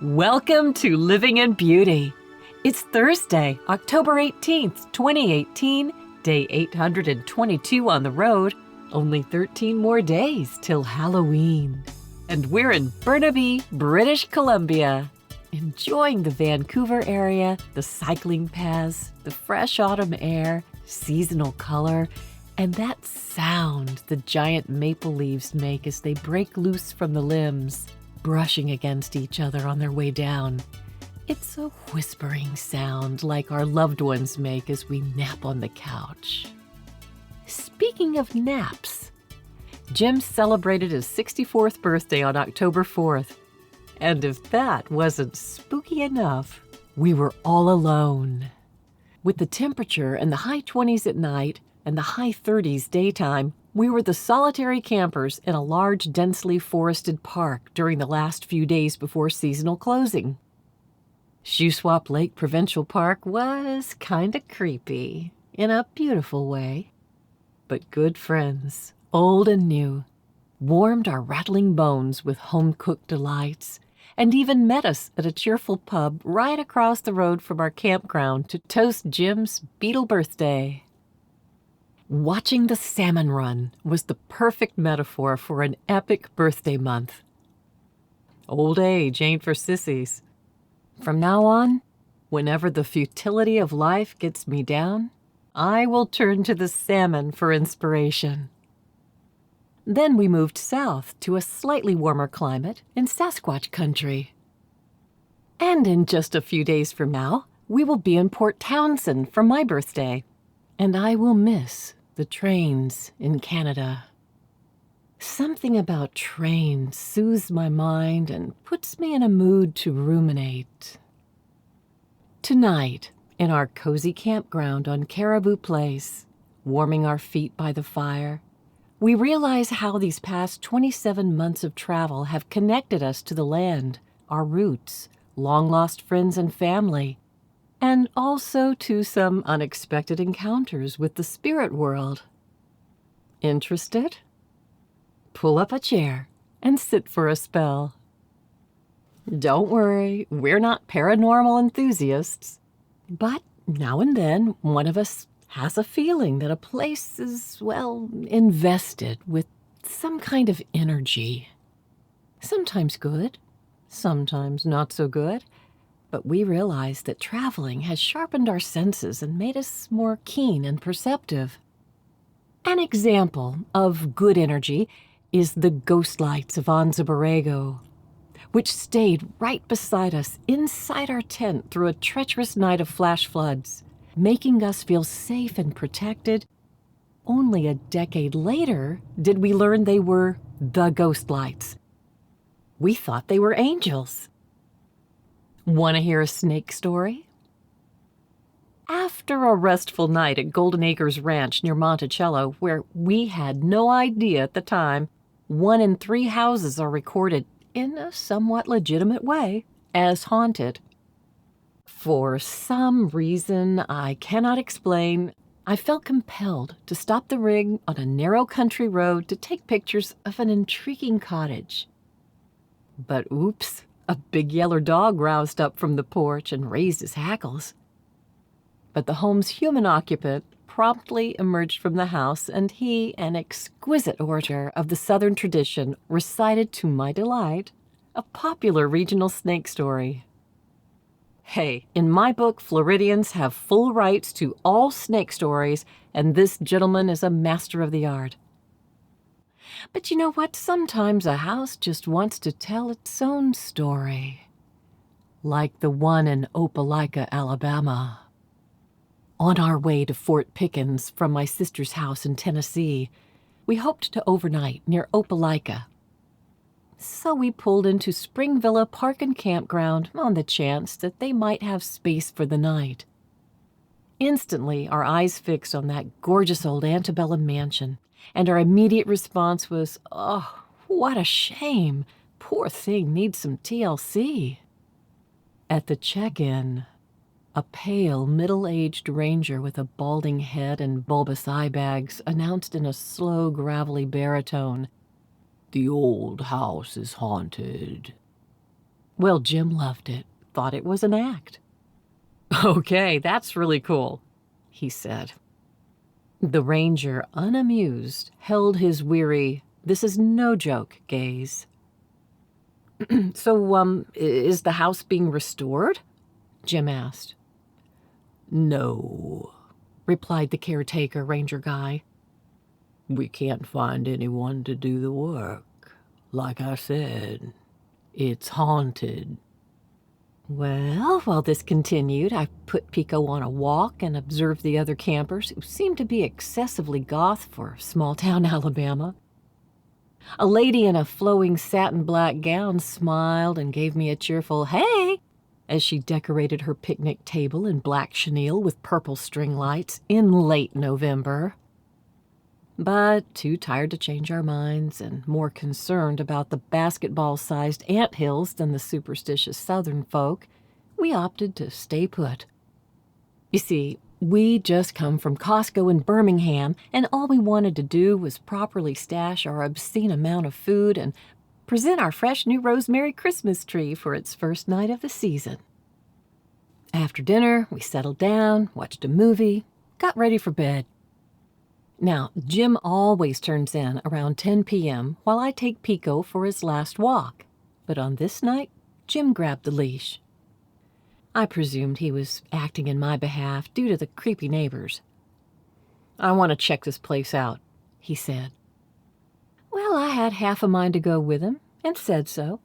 Welcome to Living in Beauty. It's Thursday, October 18th, 2018, day 822 on the road. Only 13 more days till Halloween. And we're in Burnaby, British Columbia. Enjoying the Vancouver area, the cycling paths, the fresh autumn air, seasonal color, and that sound the giant maple leaves make as they break loose from the limbs, brushing against each other on their way down. It's a whispering sound like our loved ones make as we nap on the couch. Speaking of naps, Jim celebrated his 64th birthday on October 4th. And if that wasn't spooky enough, we were all alone. With the temperature in the high 20s at night and the high 30s daytime, we were the solitary campers in a large, densely forested park during the last few days before seasonal closing. Shuswap Lake Provincial Park was kinda creepy, in a beautiful way. But good friends, old and new, warmed our rattling bones with home-cooked delights, and even met us at a cheerful pub right across the road from our campground to toast Jim's beetle birthday. Watching the salmon run was the perfect metaphor for an epic birthday month. Old age ain't for sissies. From now on, whenever the futility of life gets me down, I will turn to the salmon for inspiration. Then we moved south to a slightly warmer climate in Sasquatch country. And in just a few days from now, we will be in Port Townsend for my birthday, and I will miss the trains in Canada. Something about trains soothes my mind and puts me in a mood to ruminate. Tonight, in our cozy campground on CariBOO Place, warming our feet by the fire, we realize how these past 27 months of travel have connected us to the land, our roots, long-lost friends and family, and also to some unexpected encounters with the spirit world. Interested? Pull up a chair and sit for a spell. Don't worry, we're not paranormal enthusiasts, but now and then one of us has a feeling that a place is, well, invested with some kind of energy. Sometimes good, sometimes not so good, but we realize that traveling has sharpened our senses and made us more keen and perceptive. An example of good energy is the ghost lights of Anza Borrego, which stayed right beside us inside our tent through a treacherous night of flash floods, making us feel safe and protected. Only a decade later did we learn they were the ghost lights. We thought they were angels. Want to hear a snake story? After a restful night at Golden Acres Ranch near Monticello, where we had no idea at the time, 1 in 3 houses are recorded, in a somewhat legitimate way, as haunted. For some reason I cannot explain, I felt compelled to stop the rig on a narrow country road to take pictures of an intriguing cottage. But oops, a big yellow dog roused up from the porch and raised his hackles. But the home's human occupant promptly emerged from the house, and he, an exquisite orator of the Southern tradition, recited to my delight a popular regional snake story. Hey, in my book, Floridians have full rights to all snake stories, and this gentleman is a master of the art. But you know what? Sometimes a house just wants to tell its own story. Like the one in Opelika, Alabama. On our way to Fort Pickens from my sister's house in Tennessee, we hoped to overnight near Opelika. So we pulled into Spring Villa Park and Campground on the chance that they might have space for the night. Instantly, our eyes fixed on that gorgeous old antebellum mansion, and our immediate response was, "Oh, what a shame. Poor thing needs some TLC." At the check-in, a pale, middle-aged ranger with a balding head and bulbous eye bags announced in a slow, gravelly baritone, "The old house is haunted." Well, Jim loved it, thought it was an act. "Okay, that's really cool," he said. The ranger, unamused, held his weary, "this is no joke" gaze. So, is the house being restored?" Jim asked. "No," replied the caretaker ranger guy. "We can't find anyone to do the work. Like I said, it's haunted." Well, while this continued, I put Pico on a walk and observed the other campers, who seemed to be excessively goth for small-town Alabama. A lady in a flowing satin black gown smiled and gave me a cheerful "hey" as she decorated her picnic table in black chenille with purple string lights in late November. But too tired to change our minds and more concerned about the basketball-sized anthills than the superstitious Southern folk, we opted to stay put. You see, we just come from Costco in Birmingham, and all we wanted to do was properly stash our obscene amount of food and present our fresh new rosemary Christmas tree for its first night of the season. After dinner, we settled down, watched a movie, got ready for bed. Now, Jim always turns in around 10 p.m. while I take Pico for his last walk. But on this night, Jim grabbed the leash. I presumed he was acting in my behalf due to the creepy neighbors. "I want to check this place out," he said. Well, I had half a mind to go with him, and said so.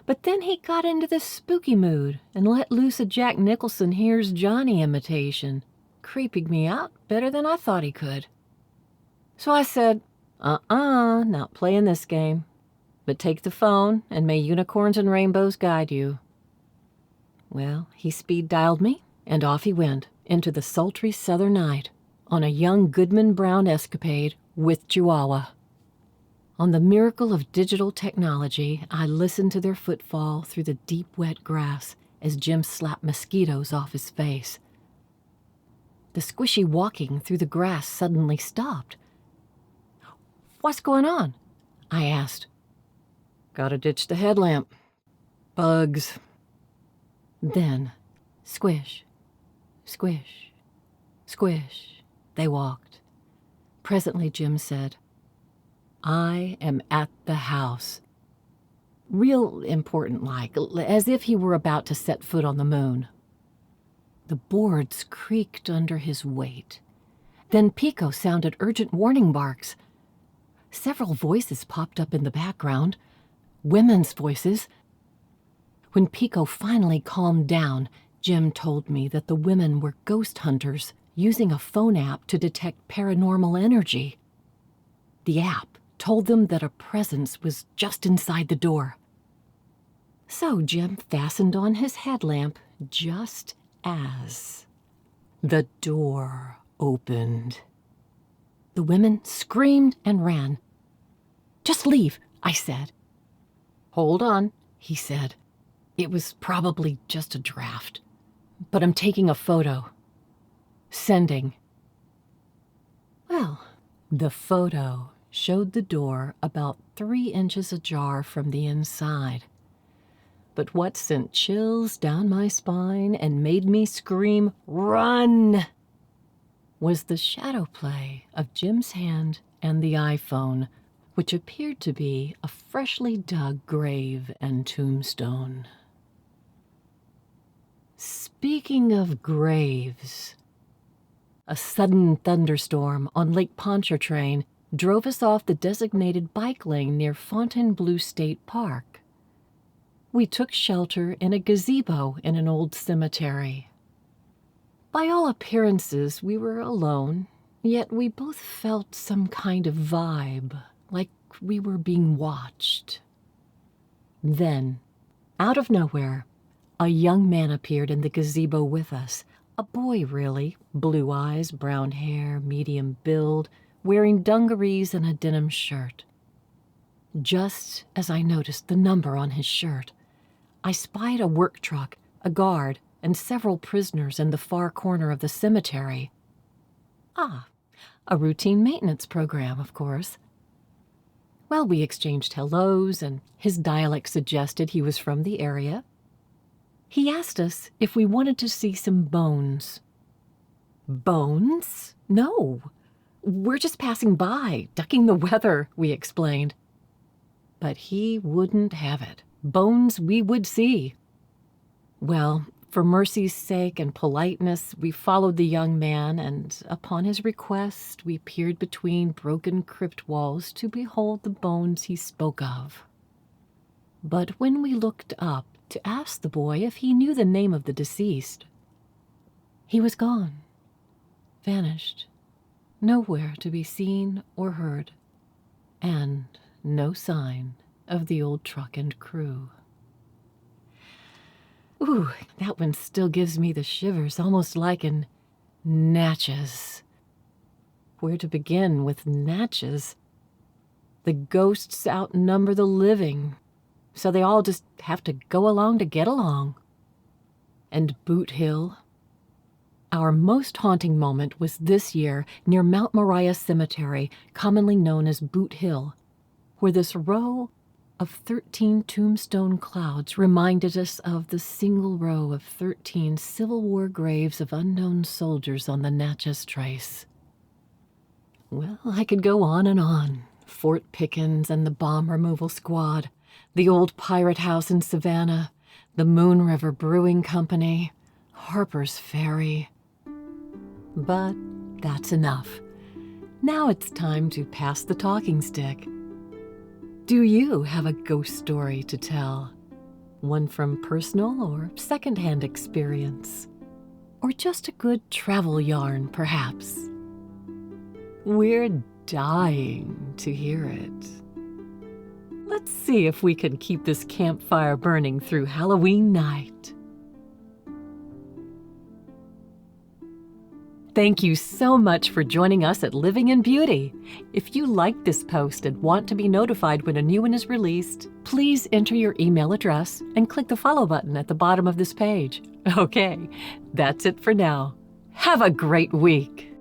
But then he got into this spooky mood and let loose a Jack Nicholson Here's Johnny imitation, creeping me out better than I thought he could. So I said, not playing this game. But take the phone, and may unicorns and rainbows guide you. Well, he speed-dialed me, and off he went into the sultry southern night on a young Goodman Brown escapade with Chihuahua. On the miracle of digital technology, I listened to their footfall through the deep, wet grass as Jim slapped mosquitoes off his face. The squishy walking through the grass suddenly stopped. "What's going on?" I asked. "Gotta ditch the headlamp. Bugs." Then, squish, squish, squish, they walked. Presently, Jim said, "I am at the house." Real important-like, as if he were about to set foot on the moon. The boards creaked under his weight. Then Pico sounded urgent warning barks. Several voices popped up in the background, women's voices. When Pico finally calmed down, Jim told me that the women were ghost hunters using a phone app to detect paranormal energy. The app told them that a presence was just inside the door. So Jim fastened on his headlamp just as the door opened. The women screamed and ran. "Just leave," I said. "Hold on," he said. "It was probably just a draft. But I'm taking a photo. Sending." Well, the photo showed the door about 3 inches ajar from the inside. But what sent chills down my spine and made me scream, "Run!" was the shadow play of Jim's hand and the iPhone, which appeared to be a freshly dug grave and tombstone. Speaking of graves, a sudden thunderstorm on Lake Pontchartrain drove us off the designated bike lane near Fontainebleau State Park. We took shelter in a gazebo in an old cemetery. By all appearances, we were alone, yet we both felt some kind of vibe, like we were being watched. Then, out of nowhere, a young man appeared in the gazebo with us. A boy, really. Blue eyes, brown hair, medium build, wearing dungarees and a denim shirt. Just as I noticed the number on his shirt, I spied a work truck, a guard, and several prisoners in the far corner of the cemetery. A routine maintenance program, of course. Well, we exchanged hellos, and his dialect suggested he was from the area. He asked us if we wanted to see some bones. Bones? No. We're just passing by, ducking the weather, we explained. But he wouldn't have it. Bones we would see. Well, for mercy's sake and politeness, we followed the young man, and upon his request, we peered between broken crypt walls to behold the bones he spoke of. But when we looked up to ask the boy if he knew the name of the deceased, he was gone, vanished, nowhere to be seen or heard, and no sign of the old truck and crew. Ooh, that one still gives me the shivers, almost like in Natchez. Where to begin with Natchez? The ghosts outnumber the living, so they all just have to go along to get along. And Boot Hill? Our most haunting moment was this year near Mount Moriah Cemetery, commonly known as Boot Hill, where this row of 13 tombstone clouds reminded us of the single row of 13 Civil War graves of unknown soldiers on the Natchez Trace. Well, I could go on and on. Fort Pickens and the bomb removal squad, the old pirate house in Savannah, the Moon River Brewing Company, Harper's Ferry. But that's enough. Now it's time to pass the talking stick. Do you have a ghost story to tell? One from personal or secondhand experience? Or just a good travel yarn, perhaps? We're dying to hear it. Let's see if we can keep this campfire burning through Halloween night. Thank you so much for joining us at Living in Beauty. If you like this post and want to be notified when a new one is released, please enter your email address and click the follow button at the bottom of this page. Okay, that's it for now. Have a great week.